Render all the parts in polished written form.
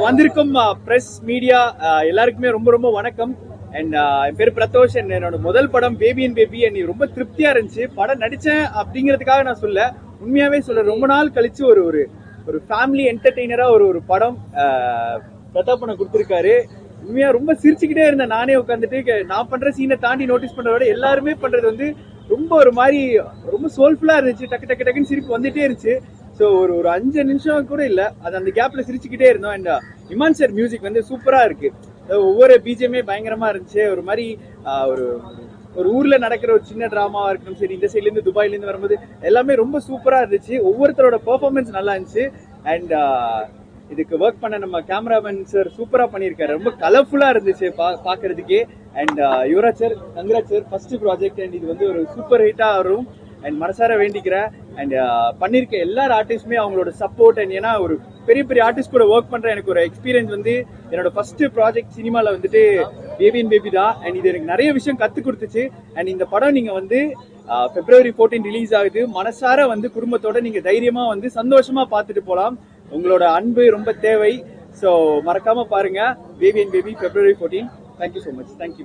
வந்திருக்கும் press media எல்லாருக்குமே ரொம்ப ரொம்ப வணக்கம். அண்ட் என் பேர் பிரதோஷ். என்னோட முதல் படம் பேபி அண்ட் பேபி எனக்கு ரொம்ப திருப்தியா இருந்துச்சு. படம் நடிச்சேன் அப்படிங்கிறதுக்காக நான் சொல்ல, உண்மையாவே சொல்ல, ரொம்ப நாள் கழிச்சு ஒரு ஒரு ஃபேமிலி என்டர்டெய்னரா ஒரு படம் பிரதாபனை கொடுத்துருக்காரு. உண்மையா ரொம்ப சிரிச்சுக்கிட்டே இருந்தேன். நானே உட்காந்துட்டு நான் பண்ற சீனை தாண்டி நோட்டீஸ் பண்றத விட எல்லாருமே பண்றது வந்து ரொம்ப ஒரு மாதிரி ரொம்ப சோல்ஃபுல்லா இருந்துச்சு. டக்கு டக்கு டக்குன்னு சிரிப்பு வந்துட்டே இருந்துச்சு. ஸோ ஒரு 5 நிமிஷம் கூட இல்லை, அது அந்த கேப்ல சிரிச்சுக்கிட்டே இருந்தோம். அண்ட் இமான் சார் மியூசிக் வந்து சூப்பரா இருக்கு. ஒவ்வொரு பிஜிஎம்மே பயங்கரமா இருந்துச்சு. ஒரு மாதிரி ஒரு ஊர்ல நடக்கிற ஒரு சின்ன டிராமாவா இருக்கணும் சரி, இந்த சைட்ல இருந்து துபாயில இருந்து வரும்போது எல்லாமே ரொம்ப சூப்பரா இருந்துச்சு. ஒவ்வொருத்தரோட பெர்ஃபார்மன்ஸ் நல்லா இருந்துச்சு. அண்ட் இதுக்கு ஒர்க் பண்ண நம்ம கேமராமேன் சார் சூப்பரா பண்ணியிருக்காரு. ரொம்ப கலர்ஃபுல்லா இருந்துச்சு பாக்குறதுக்கே. And Yuvraj sir, Gangaraj sir, first project. And இது வந்து ஒரு சூப்பர் ஹிட்டா வரும் அண்ட் மனசார வேண்டிக்கிறேன். அண்ட் பண்ணிருக்க எல்லா ஆர்டிஸ்டுமே அவங்களோட சப்போர்ட். அண்ட் ஏன்னா ஒரு பெரிய பெரிய ஆர்டிஸ்ட் கூட ஒர்க் பண்ற எனக்கு ஒரு எக்ஸ்பீரியன்ஸ் வந்து என்னோட ஃபர்ஸ்ட் ப்ராஜெக்ட் சினிமால வந்துட்டு பேபி அண்ட் பேபி தான். அண்ட் இது எனக்கு நிறைய விஷயம் கத்து கொடுத்துச்சு. அண்ட் இந்த படம் நீங்க வந்து February 14 ரிலீஸ் ஆகுது. மனசார வந்து குடும்பத்தோட நீங்க தைரியமா வந்து சந்தோஷமா பார்த்துட்டு போலாம். உங்களோட அன்பு ரொம்ப தேவை. ஸோ மறக்காம பாருங்க baby and baby February 14. Thank you so much. Thank you.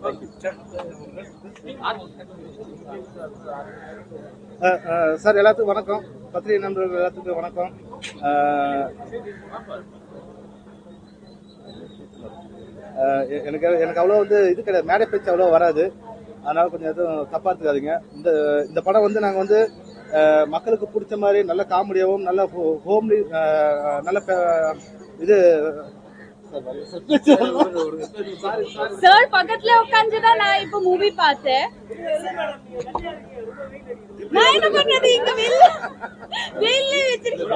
Sir எல்லாத்துக்கும் வணக்கம். பத்திரிகை நண்பர்கள் எல்லாத்துக்கும் வணக்கம். எனக்கு அவ்வளோ வந்து இது கிடையாது, மேடை பேச்சு அவ்வளோ வராது. அதனால கொஞ்சம் எதுவும் தப்பா எடுத்துக்காதீங்க. இந்த படம் வந்து நாங்கள் வந்து மக்களுக்கு பிடிச்ச மாதிரி நல்ல காமெடியாகவும் நல்ல ஹோம்லி நல்ல இது சார் பக்கத்துல உட்காந்துதான் நான் இப்ப மூவி பார்த்தேன். நான் என்ன பண்றது, இங்க வெளில வச்சிருக்கேன்.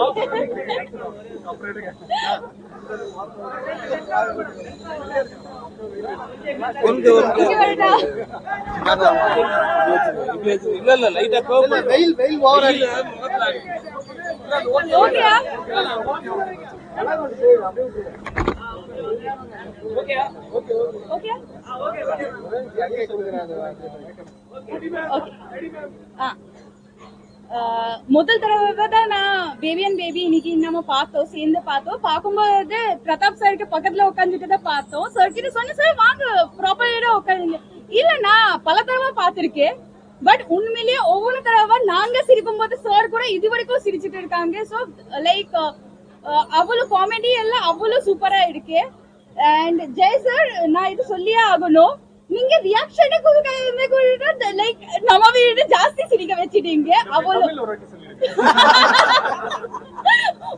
இல்ல லைட்டா வெயில் ஓவரா ஓகேயா? முதல் தடவை தான் நான் பேபி அண்ட் பேபி இன்னைக்கு நம்ம பார்த்தோம், சேர்ந்து பார்த்தோம். பார்க்கும்போது பிரதாப் சாருக்கு பக்கத்துல உட்காந்துட்டு தான் பார்த்தோம். சார் கிட்ட சொன்ன, சார் வாங்க ப்ராப்பரா உட்காந்துங்க. இல்ல நான் பல தடவை பார்த்திருக்கேன். பட் உண்மையிலேயே ஒவ்வொரு தடவை நாங்க சிரிக்கும் போது சார் கூட இது வரைக்கும் சிரிச்சுட்டு இருக்காங்க. ஸோ லைக் அவ்வளவு காமெடி எல்லாம் அவ்வளவு சூப்பரா இருக்கு. அண்ட் ஜெய் சார், நான் இது சொல்லியே ஆகணும், நீங்க ரியாக்ஷனே கொடுக்க லைக் நம்ம வீடு ஜாஸ்தி சிரிக்க வச்சிட்டீங்க. அவ்வளவு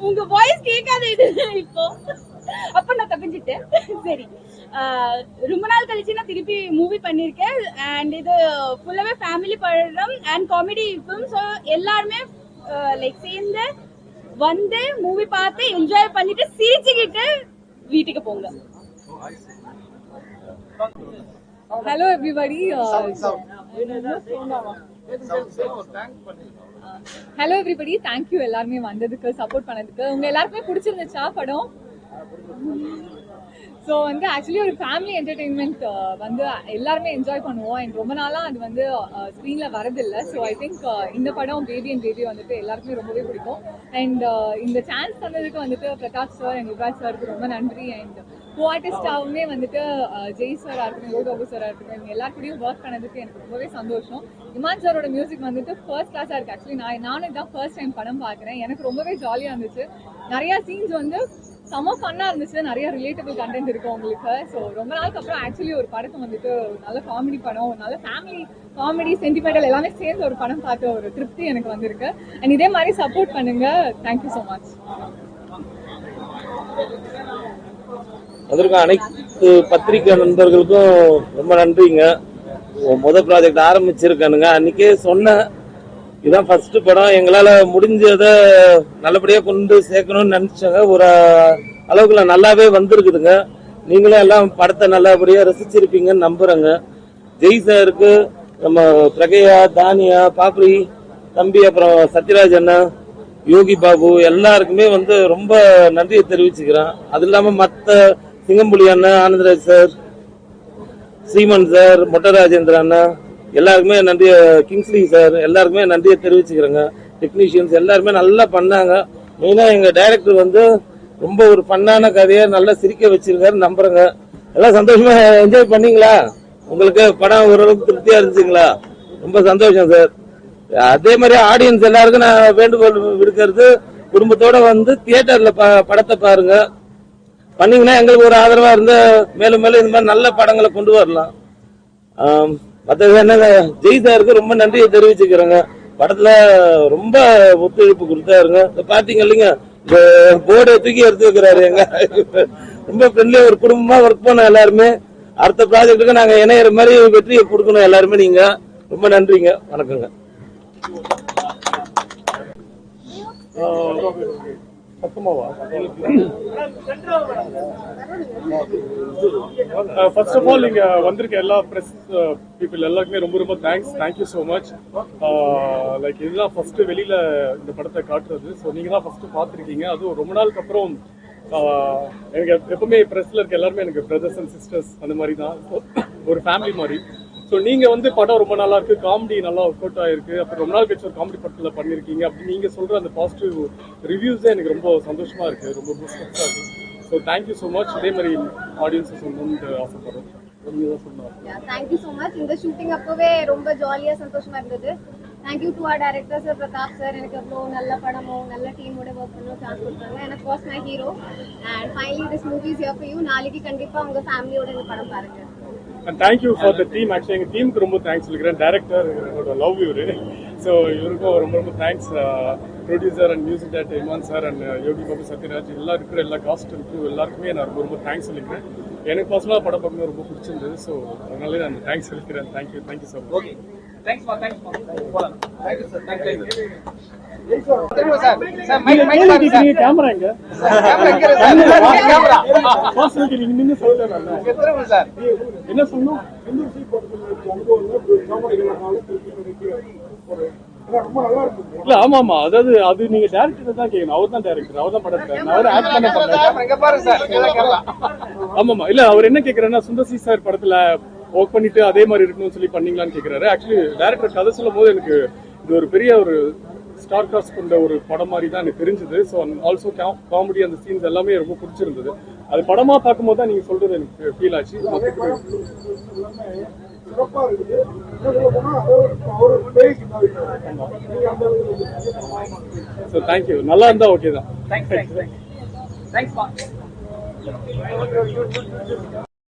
உங்க வாய்ஸ் கேட்காது இது இப்போ. அப்ப நான் தப்பிச்சிட்டேன். சரி, ரொம்ப நாள் கழிச்சு நான் திருப்பி மூவி பண்ணிருக்கேன். அண்ட் இது ஃபுல்லாவே ஃபேமிலி படம் அண்ட் காமெடி ஃபிலிம். ஸோ எல்லாருமே லைக் சேர்ந்து வந்து மூவி பார்த்து என்ஜாய் பண்ணிட்டு சிரிச்சுக்கிட்டு வீட்டுக்கு போங்க. Hello everybody. Hello everybody. Thank you எல்லாருமே வந்ததுக்கு, சப்போர்ட் பண்ணதுக்கு. உங்க எல்லாருக்குமே பிடிச்சிருந்துச்சா படம்? ஸோ வந்து ஆக்சுவலி ஒரு ஃபேமிலி என்டர்டெயின்மெண்ட் வந்து எல்லாருமே என்ஜாய் பண்ணுவோம். அண்ட் ரொம்ப நாளாக அது வந்து ஸ்க்ரீனில் வரதில்லை. ஸோ ஐ திங்க் இந்த படம் பேபி அண்ட் பேபி வந்துட்டு எல்லாருக்குமே ரொம்பவே பிடிக்கும். அண்ட் இந்த சான்ஸ் தந்ததுக்கு வந்துட்டு பிரகாஷ் சார் அண்ட் யுவராஜ் சாருக்கு ரொம்ப நன்றி. அண்ட் கோ ஆர்டிஸ்டாகவுமே வந்துட்டு ஜெய் சாராக இருக்கட்டும், யோகா சாராக இருக்கட்டும், இவங்க எல்லாருக்கூடையும் ஒர்க் பண்ணதுக்கு எனக்கு ரொம்பவே சந்தோஷம். இமான் சாரோட மியூசிக் வந்துட்டு ஃபர்ஸ்ட் கிளாஸாக இருக்குது. ஆக்சுவலி நானும் இதான் ஃபர்ஸ்ட் டைம் படம் பார்க்குறேன். எனக்கு ரொம்பவே ஜாலியாக இருந்துச்சு. நிறையா சீன்ஸ் வந்து செம்ம ஃபன்னாக இருந்துச்சு. நிறைய ரிலேட்டபிள் கண்டென்ட் இருக்கும் உங்களுக்கு. ஸோ ரொம்ப நாளுக்கு அப்புறம் ஆக்சுவலி ஒரு படத்தை வந்துட்டு ஒரு நல்ல காமெடி படம், ஒரு நல்ல ஃபேமிலி காமெடி சென்டிமெண்டல் எல்லாமே சேர்ந்து ஒரு படம் பார்த்த ஒரு திருப்தி எனக்கு வந்திருக்கு. அண்ட் இதே மாதிரி சப்போர்ட் பண்ணுங்க. Thank you so much. அதற்கு அனைத்து பத்திரிகை நண்பர்களுக்கும் ரொம்ப நன்றிங்க. முதல் ப்ராஜெக்ட் ஆரம்பிச்சிருக்கானுங்க. அன்னைக்கே சொன்ன இதுதான் ஃபர்ஸ்ட் படம், எங்களால் முடிஞ்சதை நல்லபடியாக கொண்டு சேர்க்கணும்னு நினச்சாங்க. ஒரு அளவுக்குள்ள நல்லாவே வந்திருக்குதுங்க. நீங்களும் எல்லாம் படத்தை நல்லபடியாக ரசிச்சிருப்பீங்கன்னு நம்புகிறேங்க. ஜெய் சாருக்கு, நம்ம பிரகையா, தானியா, பாப்ரி தம்பி, அப்புறம் சத்யராஜ் அண்ணா, யோகி பாபு எல்லாருக்குமே வந்து ரொம்ப நன்றியை தெரிவிச்சுக்கிறேன். அது இல்லாமல் மற்ற சிங்கம்புலி அண்ணன், ஆனந்தராஜ் சார், ஸ்ரீமன் சார், மொட்டை ராஜேந்திர அண்ணா, எல்லாருக்குமே நன்றி. கிங்ஸ்லி சார், எல்லாருக்குமே நன்றியை தெரிவிச்சுக்கிறேங்க. டெக்னீஷியன்ஸ் எல்லாருமே நல்லா பண்ணாங்க. மெயினாக எங்கள் டைரக்டர் வந்து ரொம்ப ஒரு ஃபன்னான கதையை நல்லா சிரிக்க வச்சிருக்காரு நம்புறேங்க. எல்லாம் சந்தோஷமா என்ஜாய் பண்ணீங்களா? உங்களுக்கு படம் ஓரளவுக்கு திருப்தியா இருந்துச்சுங்களா? ரொம்ப சந்தோஷம் சார். அதே மாதிரி ஆடியன்ஸ் எல்லாருக்கும் நான் வேண்டுகோள் விடுக்கிறது, குடும்பத்தோட வந்து தியேட்டர்ல படத்தை பாருங்க. பண்ணீங்கன்னா எங்களுக்கு ஒரு ஆதரவா இருந்து மேலும் மேலும் இந்த மாதிரி நல்ல படங்களை கொண்டு வரலாம். மற்றது என்னங்க, ஜெய் சாருக்கு ரொம்ப நன்றியை தெரிவிச்சுக்கிறேங்க. படத்துல ரொம்ப ஒத்துழைப்பு கொடுத்தாருங்க. பாத்தீங்க இல்லைங்க, இந்த போர்டை தூக்கி எடுத்து வைக்கிறாரு. எங்க ரொம்ப ஃப்ரெண்ட்லியா ஒரு குடும்பமா ஒர்க் பண்ண எல்லாருமே. அடுத்த ப்ராஜெக்டுக்கு நாங்க இணையிற மாதிரி வெற்றியை கொடுக்கணும் எல்லாருமே. நீங்க ரொம்ப நன்றிங்க. வணக்கங்க. ஃபர்ஸ்ட் ஆஃப் ஆல் இங்க வந்திருக்க எல்லா பிரஸ் பீப்புள் எல்லாருக்குமே ரொம்ப ரொம்ப தேங்க்யூ ஸோ மச். லைக் இதுதான் ஃபர்ஸ்ட் வெளியில இந்த படத்தை காட்டுறது. ஸோ நீங்க தான் ஃபர்ஸ்ட் பார்த்துருக்கீங்க. அதுவும் ரொம்ப நாளுக்கு அப்புறம் எனக்கு எப்பவுமே பிரஸ்ல இருக்க எல்லாருமே எனக்கு பிரதர்ஸ் அண்ட் சிஸ்டர்ஸ் அந்த மாதிரி தான், ஒரு ஃபேமிலி மாதிரி. ஸோ நீங்க வந்து படம் ரொம்ப நல்லா இருக்கு, காமெடி நல்லா ஒர்க் அவுட் ஆயிருக்கு, அப்புறம் ரொம்ப நாள் கழிச்சு ஒரு காமெடி படத்துல பண்ணிருக்கீங்க அப்படி நீங்க சொல்ற அந்த பாசிட்டிவ் ரிவ்யூஸே எனக்கு ரொம்ப சந்தோஷமா இருக்கு, ரொம்ப பூஸ்டப்ஸா இருக்கு. So thank you so much. இதே மாதிரி ஆடியன்ஸை சொல்லணும்னு ஆசைப்படுறோம். Thank you so much. இந்த ஷூட்டிங் அப்பவே ரொம்ப ஜாலியா சந்தோஷமா இருந்தது. Thank you to our director sir, Pratap sir. எனக்கு அவ்வளோ நல்ல படமும் நல்ல டீமோட ஒர்க் பண்ண சான்ஸ் கொடுத்தாங்க. எனக்கு was my hero and finally this movie is here for you. நாளைக்கு கண்டிப்பா உங்க ஃபேமிலியோட இந்த படம் பாருங்க. And thank you for the team. Actually எங்கள் டீமுக்கு ரொம்ப தேங்க்ஸ் சொல்லிக்கிறேன். டேரக்டர் என்னோட லவ் இவரு. ஸோ இவருக்கும் ரொம்ப ரொம்ப thanks. Producer and music director Imman sir and Yogi Babu, Sathyaraj, எல்லாம் இருக்கிற எல்லா காஸ்ட் இருக்கு எல்லாருக்குமே நான் ரொம்ப ரொம்ப தேங்க்ஸ் சொல்லிக்கிறேன். எனக்கு பர்சனலாக படம் பார்க்கும்போது ரொம்ப பிடிச்சிருந்தது. ஸோ அதனாலே நான் தேங்க்ஸ் சொல்லிக்கிறேன். Thank you so much. கேமரா எங்க என்ன சொல்லணும்? இல்ல ஆமா ஆமா, அதாவது அது நீங்க டேரக்டர் தான் கேட்கணும். அவர் தான் டேரக்டர், அவர் தான் படத்தை அவர் ஆக்ட் பண்ண பண்ண. ஆமாமா, இல்ல அவர் என்ன கேட்கறாருன்னா, சுந்தர்சி சார் படத்துல ஒர்க் பண்ணிட்டு அதே மாதிரி இருக்கணும்னு சொல்லி பண்ணீங்களான்னு கேட்கறாரு. ஆக்சுவலி டேரக்டர் கதை சொல்லும் போது எனக்கு இது ஒரு பெரிய ஒரு ஸ்டார் காஸ்ட் கொண்ட ஒரு படம் மாதிரி தான் எனக்கு தெரிஞ்சது. ஸோ ஆல்சோ காமெடி அந்த சீன்ஸ் எல்லாமே ரொம்ப பிடிச்சிருந்தது. அது படமா பார்க்கும்போது தான் நீங்க சொல்றது எனக்கு ஃபீல் ஆச்சு. So thank you. நல்லா இருந்தா ஓகே தான்.